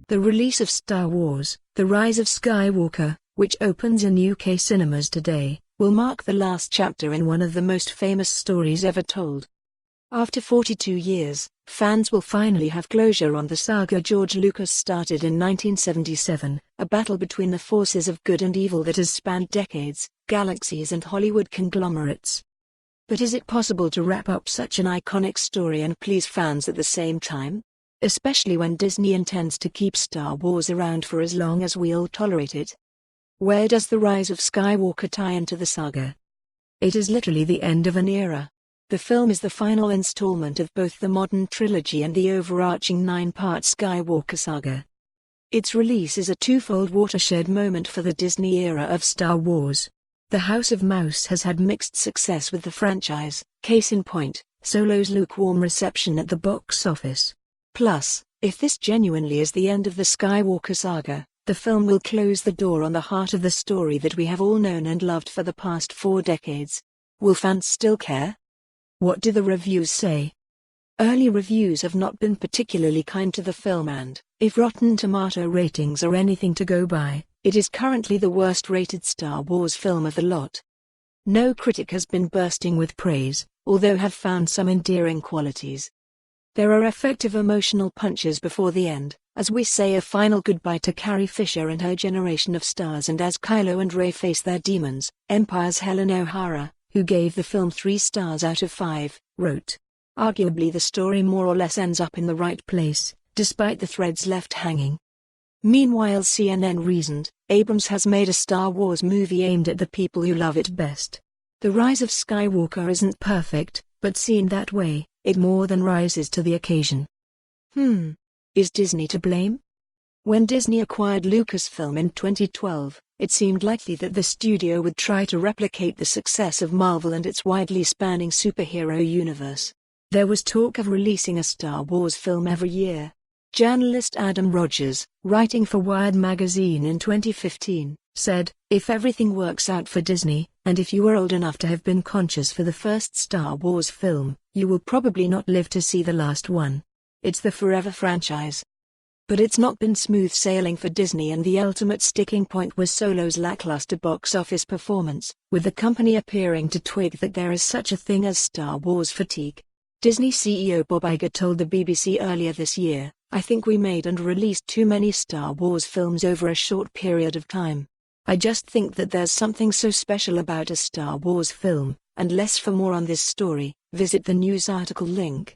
The release of Star Wars, The Rise of Skywalker, which opens in UK cinemas today, will mark the last chapter in one of the most famous stories ever told. After 42 years, fans will finally have closure on the saga George Lucas started in 1977, a battle between the forces of good and evil that has spanned decades, galaxies and Hollywood conglomerates. But is it possible to wrap up such an iconic story and please fans at the same time? Especially when Disney intends to keep Star Wars around for as long as we'll tolerate it. Where does The Rise of Skywalker tie into the saga? It is literally the end of an era. The film is the final installment of both the modern trilogy and the overarching 9-part Skywalker saga. Its release is a twofold watershed moment for the Disney era of Star Wars. The House of Mouse has had mixed success with the franchise, case in point, Solo's lukewarm reception at the box office. Plus, if this genuinely is the end of the Skywalker saga, the film will close the door on the heart of the story that we have all known and loved for the past 4 decades. Will fans still care? What do the reviews say? Early reviews have not been particularly kind to the film and, if Rotten Tomato ratings are anything to go by, it is currently the worst-rated Star Wars film of the lot. No critic has been bursting with praise, although have found some endearing qualities. There are effective emotional punches before the end, as we say a final goodbye to Carrie Fisher and her generation of stars, and as Kylo and Rey face their demons. Empire's Helen O'Hara, who gave the film 3 stars out of 5, wrote, "Arguably the story more or less ends up in the right place, despite the threads left hanging." Meanwhile, CNN reasoned, Abrams has made a Star Wars movie aimed at the people who love it best. The Rise of Skywalker isn't perfect, but seen that way, it more than rises to the occasion. Is Disney to blame? When Disney acquired Lucasfilm in 2012, it seemed likely that the studio would try to replicate the success of Marvel and its widely spanning superhero universe. There was talk of releasing a Star Wars film every year. Journalist Adam Rogers, writing for Wired magazine in 2015, said, "If everything works out for Disney, and if you were old enough to have been conscious for the first Star Wars film, you will probably not live to see the last one. It's the forever franchise." But it's not been smooth sailing for Disney, and the ultimate sticking point was Solo's lackluster box office performance, with the company appearing to twig that there is such a thing as Star Wars fatigue. Disney CEO Bob Iger told the BBC earlier this year, "I think we made and released too many Star Wars films over a short period of time. I just think that there's something so special about a Star Wars film, and less for more on this story, visit the news article link."